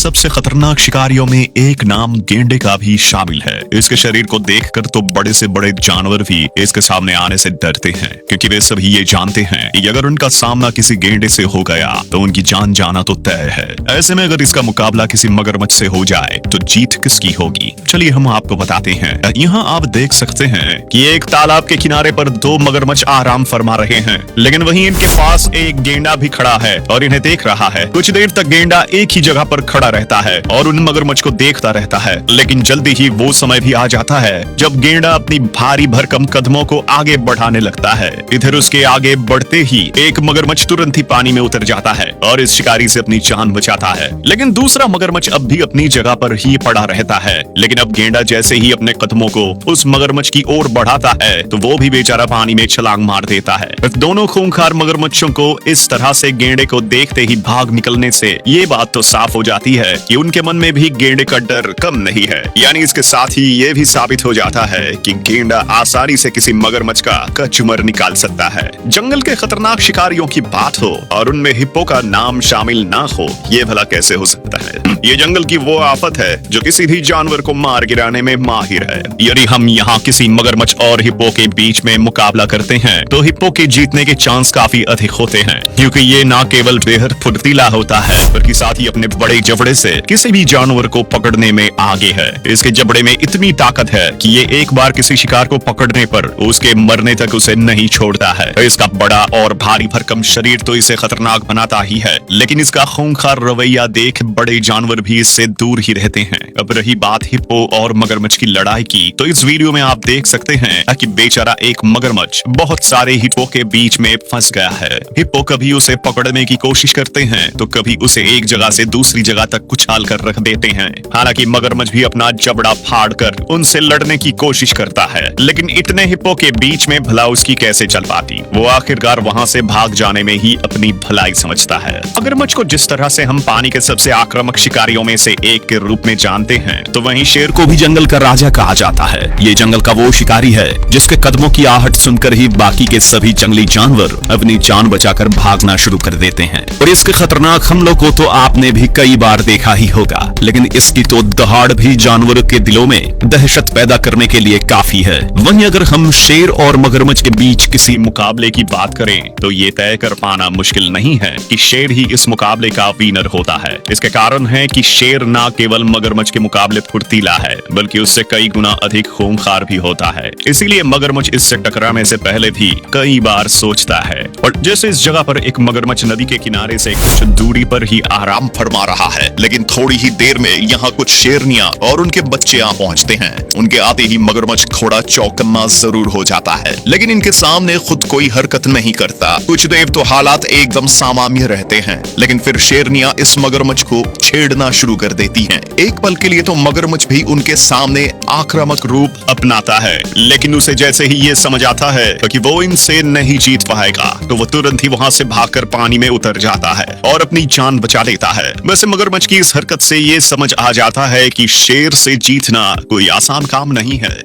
सबसे खतरनाक शिकारियों में एक नाम गेंडे का भी शामिल है। इसके शरीर को देखकर तो बड़े से बड़े जानवर भी इसके सामने आने से डरते हैं, क्योंकि वे सभी ये जानते हैं कि अगर उनका सामना किसी गेंडे से हो गया तो उनकी जान जाना तो तय है। ऐसे में अगर इसका मुकाबला किसी मगरमच्छ से हो जाए तो जीत किसकी होगी? चलिए हम आपको बताते हैं। यहाँ आप देख सकते हैं कि एक तालाब के किनारे पर दो मगरमच्छ आराम फरमा रहे हैं, लेकिन वहीं इनके पास एक गेंडा भी खड़ा है और इन्हें देख रहा है। कुछ देर तक गेंडा एक ही जगह पर खड़ा रहता है और उन मगरमच्छ को देखता रहता है, लेकिन जल्दी ही वो समय भी आ जाता है जब गेंडा अपनी भारी भरकम कदमों को आगे बढ़ाने लगता है। इधर उसके आगे बढ़ते ही एक मगरमच्छ तुरंत ही पानी में उतर जाता है और इस शिकारी से अपनी जान बचाता है, लेकिन दूसरा मगरमच्छ अब भी अपनी जगह पर ही पड़ा रहता है। लेकिन अब गेंडा जैसे ही अपने कदमों को उस मगरमच्छ की ओर बढ़ाता है तो वो भी बेचारा पानी में छलांग मार देता है। दोनों खूंखार मगरमच्छों को इस तरह से गेंडे को देखते ही भाग निकलने से ये बात तो साफ हो जाती है कि उनके मन में भी गेंडे का डर कम नहीं है। यानी इसके साथ ही ये भी साबित हो जाता है कि गेंडा आसानी से किसी मगरमच्छ का कचूमर निकाल सकता है। जंगल के खतरनाक शिकारियों की बात हो और उनमें हिप्पो का नाम शामिल ना हो, ये भला कैसे हो सकता है? ये जंगल की वो आफत है जो किसी भी जानवर को मार गिराने में माहिर है। यदि हम यहाँ किसी मगरमच्छ और हिप्पो के बीच में मुकाबला करते हैं तो हिप्पो के जीतने के चांस काफी अधिक होते हैं, क्योंकि ये ना केवल बेहद फुर्तीला होता है बल्कि साथ ही अपने बड़े जबड़े से किसी भी जानवर को पकड़ने में आगे है। इसके जबड़े में इतनी ताकत है कि ये एक बार किसी शिकार को पकड़ने पर उसके मरने तक उसे नहीं छोड़ता है। इसका बड़ा और भारी भरकम शरीर तो इसे खतरनाक बनाता ही है, लेकिन इसका खूंखार रवैया देख बड़े जानवर भी इससे दूर ही रहते हैं। अब रही बात हिप्पो और मगरमच्छ की लड़ाई की, तो इस वीडियो में आप देख सकते हैं कि बेचारा एक मगरमच्छ बहुत सारे हिप्पो के बीच में फंस गया है। हिप्पो कभी उसे पकड़ने की कोशिश करते हैं तो कभी उसे एक जगह से दूसरी जगह तक उछाल कर रख देते हैं। हालांकि मगरमच्छ भी अपना जबड़ा फाड़ कर उनसे लड़ने की कोशिश करता है, लेकिन इतने हिप्पो के बीच में भला उसकी कैसे चल पाती? वो आखिरकार वहां से भाग जाने में ही अपनी भलाई समझता है। मगरमच्छ को जिस तरह से हम पानी के सबसे आक्रामक शिकारियों में से एक के रूप में जानते हैं, तो वहीं शेर को भी जंगल का राजा कहा जाता है। ये जंगल का वो शिकारी है जिसके कदमों की आहट सुनकर ही बाकी के सभी जंगली जानवर अपनी जान बचाकर भागना शुरू कर देते हैं। और इसके खतरनाक हमलों को तो आपने भी कई बार देखा ही होगा, लेकिन इसकी तो दहाड़ भी जानवरों के दिलों में दहशत पैदा करने के लिए काफी है। वहीं अगर हम शेर और मगरमच्छ के बीच किसी मुकाबले की बात करें तो ये तय कर पाना मुश्किल नहीं है कि शेर ही इस मुकाबले का विनर होता है। इसके कारण है कि शेर न केवल मगरमच्छ के मुकाबले फुर्तीला है बल्कि उससे कई गुना अधिक खूंखार भी होता है। इसीलिए मगरमच्छ इससे टकराने से पहले भी कई बार सोचता है। और जैसे इस जगह पर एक मगरमच्छ नदी के किनारे से कुछ दूरी पर ही आराम फरमा रहा है, लेकिन थोड़ी ही देर में यहाँ कुछ शेरनियां और उनके बच्चे आ पहुँचते हैं। उनके आते ही मगरमच्छ थोड़ा चौकन्ना जरूर हो जाता है, लेकिन इनके सामने खुद कोई हरकत नहीं करता। कुछ देर तो हालात एकदम सामान्य रहते हैं, लेकिन फिर शेरनियां इस मगरमच्छ को छेड़ना शुरू कर देती हैं। एक पल के लिए तो मगरमच्छ भी उनके सामने आक्रामक रूप अपनाता है, लेकिन उसे जैसे ही ये समझ आता है कि वो इनसे नहीं जीत पाएगा तो वो तुरंत ही वहां से भागकर पानी में उतर जाता है और अपनी जान बचा लेता है। वैसे मगरमच्छ की इस हरकत से ये समझ आ जाता है कि शेर से जीतना कोई आसान काम नहीं है।